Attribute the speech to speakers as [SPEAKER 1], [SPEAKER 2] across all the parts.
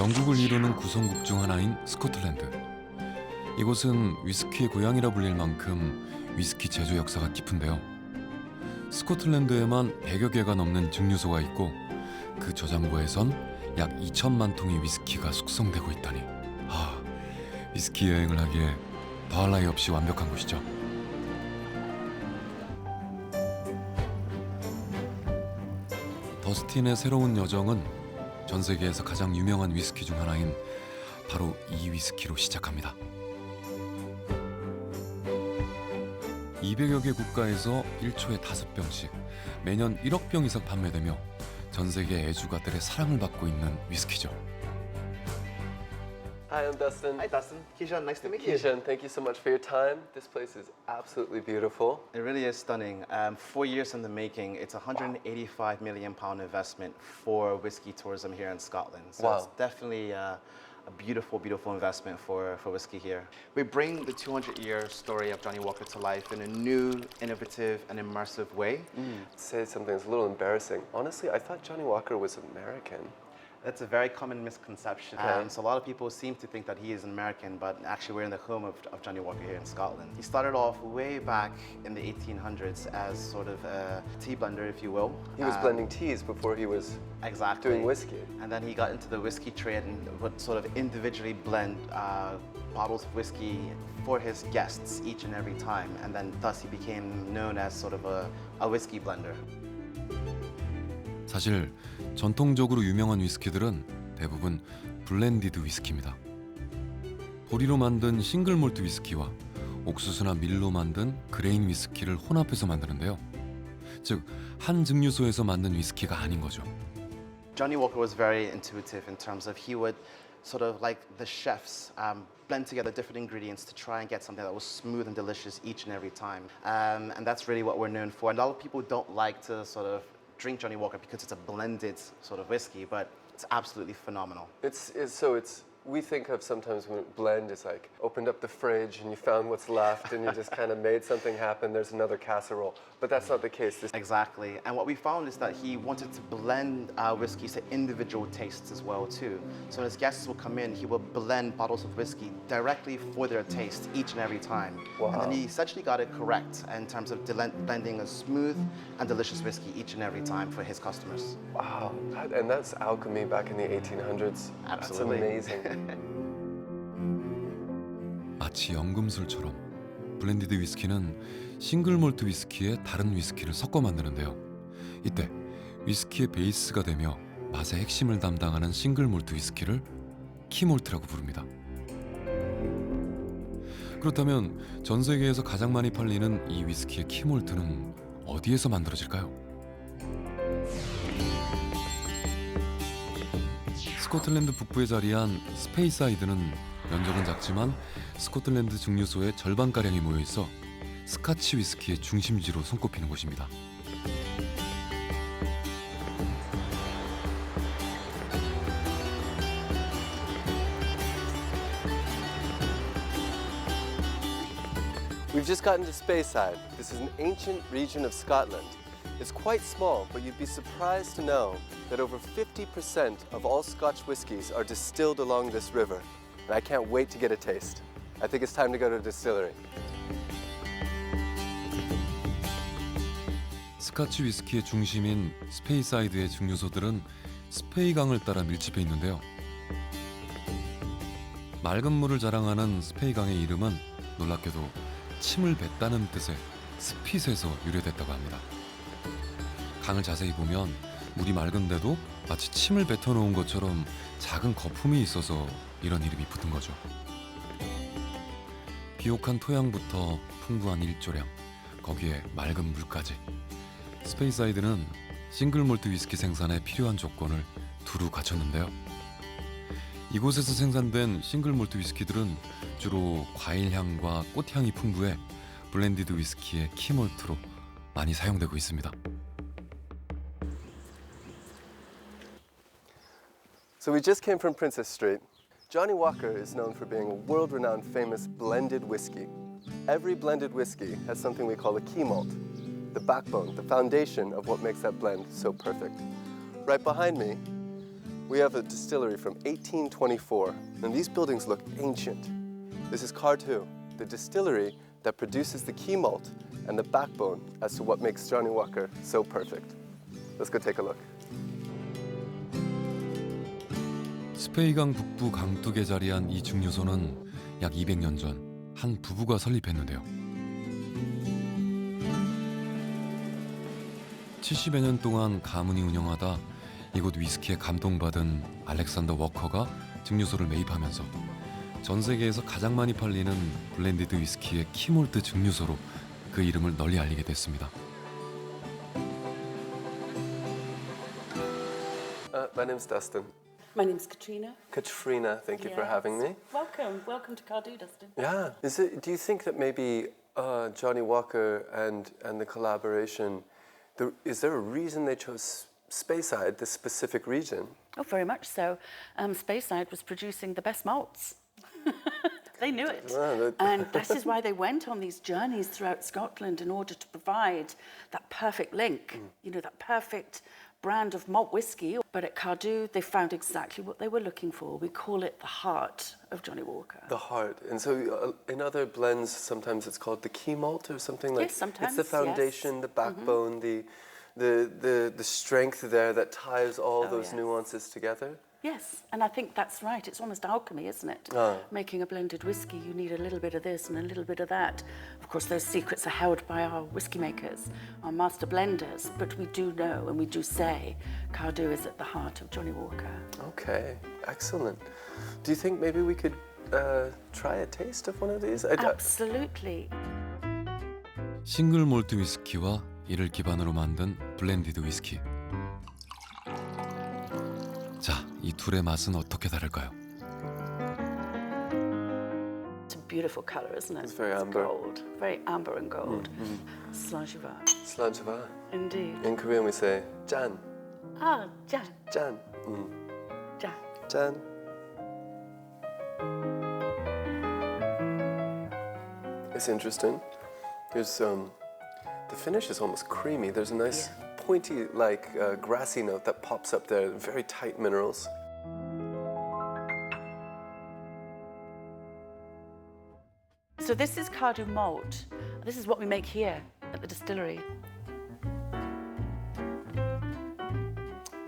[SPEAKER 1] 영국을 이루는 구성국 중 하나인 스코틀랜드. 이곳은 위스키의 고향이라 불릴 만큼 위스키 제조 역사가 깊은데요. 스코틀랜드에만 100여 개가 넘는 증류소가 있고 그 저장고에선 약 2천만 통의 위스키가 숙성되고 있다니. 위스키 여행을 하기에 더할 나위 없이 완벽한 곳이죠. 더스틴의 새로운 여정은 전 세계에서 가장 유명한 위스키 중 하나인 바로 이 위스키로 시작합니다. 200여 개 국가에서 1초에 5병씩 매년 1억 병 이상 판매되며 전 세계 애주가들의 사랑을 받고 있는 위스키죠.
[SPEAKER 2] Hi, I'm Dustin.
[SPEAKER 3] Hi, Dustin. Kishan, nice to meet you.
[SPEAKER 2] Kishan, thank you so much for your time. This place is absolutely beautiful.
[SPEAKER 3] It really is stunning. 4 years in the making. It's a £185 million investment for whiskey tourism here in Scotland. So it's definitely a beautiful, beautiful investment for whiskey here. We bring the 200-year story of Johnny Walker to life in a new, innovative, and immersive way.
[SPEAKER 2] Say something that's a little embarrassing. Honestly, I thought Johnny Walker was American.
[SPEAKER 3] That's a very common misconception.
[SPEAKER 2] Okay.
[SPEAKER 3] So a lot of people seem to think that he is American, but actually we're in the home of Johnny Walker here in Scotland. He started off way back in the 1800s as sort of a tea blender, if you will.
[SPEAKER 2] He was blending teas before he was doing whiskey.
[SPEAKER 3] And then he got into the whiskey trade and would sort of individually blend bottles of whiskey for his guests each and every time. And then thus he became known as sort of a whiskey blender.
[SPEAKER 1] 사실 전통적으로 유명한 위스키들은 대부분 블렌디드 위스키입니다. 보리로 만든 싱글몰트 위스키와 옥수수나 밀로 만든 그레인 위스키를 혼합해서 만드는데요. 즉, 한 증류소에서 만든 위스키가 아닌 거죠.
[SPEAKER 3] Johnny Walker was very intuitive in terms of he would sort of like the chefs blend together different ingredients to try and get something that was smooth and delicious each and every time. And that's really what we're known for. And a lot of people don't like to sort of drink Johnny Walker because it's a blended sort of whiskey, but it's absolutely phenomenal.
[SPEAKER 2] We think of sometimes when blend is like opened up the fridge and you found what's left and you just kind of made something happen. There's another casserole, but that's not the case.
[SPEAKER 3] Exactly, and what we found is that he wanted to blend whiskeys to individual tastes as well too. So as guests will come in, he will blend bottles of whiskey directly for their taste each and every time.
[SPEAKER 2] Wow.
[SPEAKER 3] And then he essentially got it correct in terms of blending a smooth and delicious whiskey each and every time for his customers.
[SPEAKER 2] Wow, and that's alchemy back in the 1800s.
[SPEAKER 3] Absolutely.
[SPEAKER 2] That's amazing.
[SPEAKER 1] 마치 연금술처럼 블렌디드 위스키는 싱글몰트 위스키에 다른 위스키를 섞어 만드는데요. 이때 위스키의 베이스가 되며 맛의 핵심을 담당하는 싱글몰트 위스키를 키몰트라고 부릅니다. 그렇다면 전 세계에서 가장 많이 팔리는 이 위스키의 키몰트는 어디에서 만들어질까요? 스코틀랜드 북부에 자리한 스페이스사이드는 면적은 작지만 스코틀랜드 증류소의 절반가량이 모여있어 스카치 위스키의 중심지로 손꼽히는 곳입니다.
[SPEAKER 2] We've just gotten to Speyside. This is an ancient region of Scotland. It's quite small, but you'd be surprised to know that over 50% of all Scotch whiskies are distilled along this river. And I can't wait to get a taste. I think it's time to go to a distillery.
[SPEAKER 1] 스카치 위스키의 중심인 스페이사이드의 증류소들은 스페이강을 따라 밀집해 있는데요. 맑은 물을 자랑하는 스페이강의 이름은 놀랍게도 침을 뱉다는 뜻의 스핏에서 유래됐다고 합니다. 강을 자세히 보면 물이 맑은데도 마치 침을 뱉어놓은 것처럼 작은 거품이 있어서 이런 이름이 붙은 거죠. 비옥한 토양부터 풍부한 일조량, 거기에 맑은 물까지. 스페이사이드는 싱글몰트 위스키 생산에 필요한 조건을 두루 갖췄는데요. 이곳에서 생산된 싱글몰트 위스키들은 주로 과일향과 꽃향이 풍부해 블렌디드 위스키의 키몰트로 많이 사용되고 있습니다.
[SPEAKER 2] So we just came from Princess Street. Johnny Walker is known for being a world-renowned famous blended whiskey. Every blended whiskey has something we call a key malt, the backbone, the foundation of what makes that blend so perfect. Right behind me, we have a distillery from 1824, and these buildings look ancient. This is Car2, the distillery that produces the key malt and the backbone as to what makes Joni워커 so perfect. Let's go take a look.
[SPEAKER 1] 스페이강 북부 강둑에 자리한 이 증류소는 약 200년 전 한 부부가 설립했는데요. 70여 년 동안 가문이 운영하다 이곳 위스키에 감동받은 알렉산더 워커가 증류소를 매입하면서 전 세계에서 가장 많이 팔리는 블렌디드 위스키의 키몰트 증류소로 그 이름을 널리 알리게 됐습니다.
[SPEAKER 2] My name's Dustin.
[SPEAKER 4] My name's Katrina.
[SPEAKER 2] Katrina, thank you for having me.
[SPEAKER 4] Welcome to Cardu, Dustin.
[SPEAKER 2] Yeah. Do you think that maybe Joni워커 and the collaboration, is there a reason they chose Speyside, this specific region?
[SPEAKER 4] Oh, very much so. Speyside was producing the best malts. They knew it. And this is why they went on these journeys throughout Scotland in order to provide that perfect link, you know, that perfect brand of malt whiskey. But at Cardu, they found exactly what they were looking for. We call it the heart of Joni워커.
[SPEAKER 2] The heart. And so in other blends, sometimes it's called the key malt or something like.
[SPEAKER 4] Yes, sometimes.
[SPEAKER 2] It's the foundation, the backbone, the strength there that ties all those nuances together.
[SPEAKER 4] Yes, and I think that's right. It's almost alchemy, isn't it? Making a blended whiskey, you need a little bit of this and a little bit of that. Of course, those secrets are held by our whiskey makers, our master blenders, but we do know and we do say Cardu is at the heart of Joni워커.
[SPEAKER 2] Okay, excellent. Do you think maybe we could try a taste of one of these?
[SPEAKER 4] Absolutely.
[SPEAKER 1] 싱글몰트 위스키와 이를 기반으로 만든 블렌디드 위스키. 자, 이 둘의 맛은 어떻게 다를까요?
[SPEAKER 4] It's a beautiful colour, isn't it?
[SPEAKER 2] It's very amber.
[SPEAKER 4] Gold, very amber and gold. Slangeva.
[SPEAKER 2] Slangeva.
[SPEAKER 4] Indeed.
[SPEAKER 2] In Korean we say 짠.
[SPEAKER 4] Ah, jan,
[SPEAKER 2] 짠.
[SPEAKER 4] jan.
[SPEAKER 2] 짠. It's interesting. There's the finish is almost creamy. There's a nice pointy, like grassy note that pops up there. Very tight minerals.
[SPEAKER 4] So this is Cardu malt. This is what we make here at the distillery.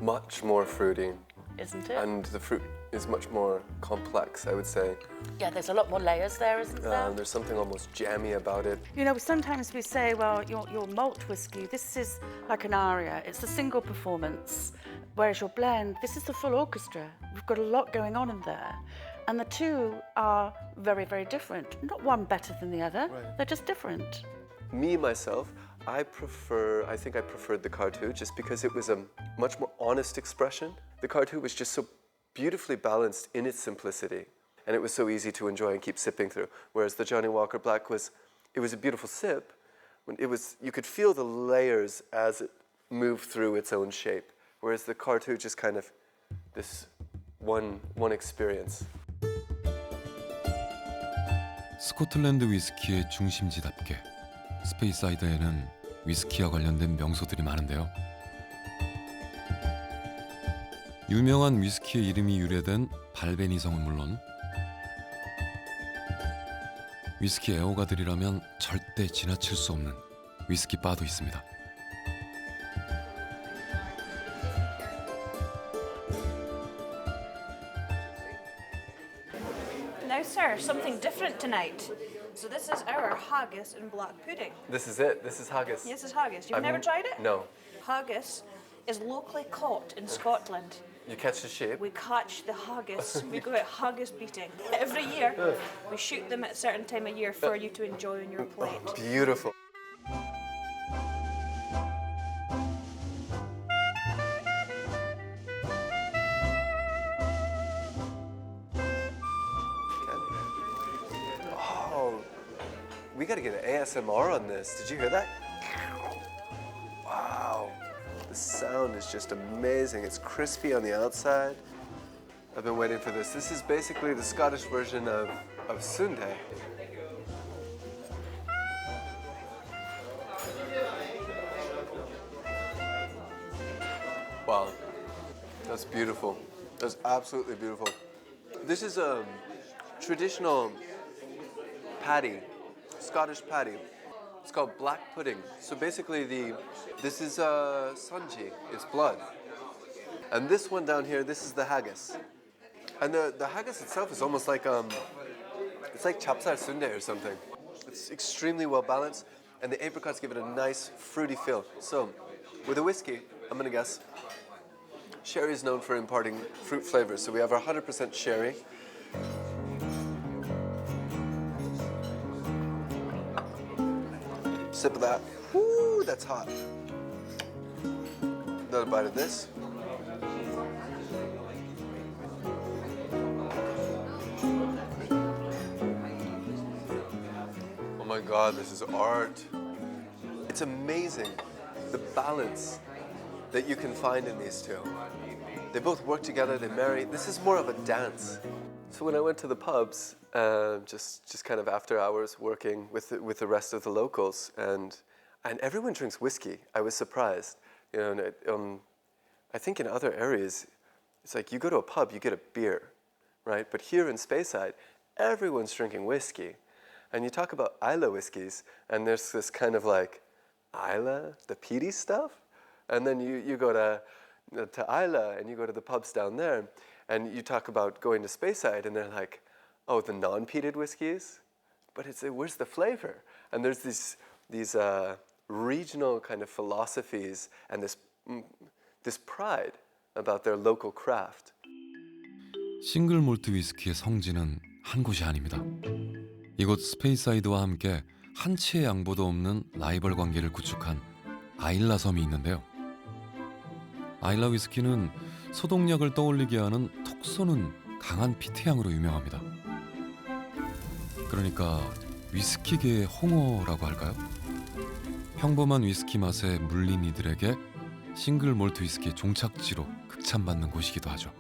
[SPEAKER 2] Much more fruity,
[SPEAKER 4] Isn't it?
[SPEAKER 2] and the fruit is much more complex, I would say.
[SPEAKER 4] Yeah, there's a lot more layers there, isn't there?
[SPEAKER 2] There's something almost jammy about it.
[SPEAKER 4] You know, sometimes we say, well, your malt whiskey, this is like an aria. It's a single performance. Whereas your blend, this is the full orchestra. We've got a lot going on in there. And the two are very, very different. Not one better than the other.
[SPEAKER 2] Right.
[SPEAKER 4] They're just different.
[SPEAKER 2] Me, myself, I think I preferred the Car2 just because it was a much more honest expression. The Car2 was just so beautifully balanced in its simplicity, and it was so easy to enjoy and keep sipping through. Whereas the Joni워커 Black was a beautiful sip. You could feel the layers as it moved through its own shape. Whereas the Car2 just kind of this one experience.
[SPEAKER 1] 스코틀랜드 위스키의 중심지답게 스페이스사이드에는 위스키와 관련된 명소들이 많은데요. 유명한 위스키의 이름이 유래된 발베니 성은 물론 위스키 애호가들이라면 절대 지나칠 수 없는 위스키 바도 있습니다.
[SPEAKER 5] Now, sir, something different tonight. So this is our haggis and black pudding.
[SPEAKER 2] This is it. This is haggis.
[SPEAKER 5] Yes, this is haggis. You've never tried it?
[SPEAKER 2] No.
[SPEAKER 5] Haggis is locally caught in Scotland.
[SPEAKER 2] You catch the shape.
[SPEAKER 5] We catch the haggis. We go out haggis beating. Every year, we shoot them at a certain time of year for you to enjoy on your plate.
[SPEAKER 2] Beautiful. We gotta get an ASMR on this. Did you hear that? Wow. The sound is just amazing. It's crispy on the outside. I've been waiting for this. This is basically the Scottish version of sundae. Wow. That's beautiful. That's absolutely beautiful. This is a traditional patty, Scottish patty. It's called black pudding. So basically this is sanji, it's blood. And this one down here, this is the haggis. And the haggis itself is almost like it's like chapsal sundae or something. It's extremely well balanced, and the apricots give it a nice fruity feel. So with a whiskey, I'm gonna guess, sherry is known for imparting fruit flavors. So we have our 100% sherry. Sip of that. Woo, that's hot. Another bite of this. Oh my God, this is art. It's amazing the balance that you can find in these two. They both work together, they marry. This is more of a dance. So when I went to the pubs, just kind of after hours working with the rest of the locals, and everyone drinks whiskey. I was surprised. You know, and, I think in other areas, it's like you go to a pub, you get a beer, right? But here in Speyside, everyone's drinking whiskey. And you talk about Islay whiskeys, and there's this kind of like, Islay, the peaty stuff? And then you go to Islay, and you go to the pubs down there, and you talk about going to Speyside, and they're like, oh, the non-peated whiskeys? But where's the flavor? And there's these regional kind of philosophies and this pride about their local craft.
[SPEAKER 1] 싱글몰트 위스키의 성지는 한 곳이 아닙니다. 이곳 스페이스사이드와 함께 한치의 양보도 없는 라이벌 관계를 구축한 아일라 섬이 있는데요. 아일라 위스키는 소독약을 떠올리게 하는 톡 쏘는 강한 피트향으로 유명합니다. 그러니까 위스키계의 홍어라고 할까요? 평범한 위스키 맛에 물린 이들에게 싱글 몰트 위스키의 종착지로 극찬받는 곳이기도 하죠.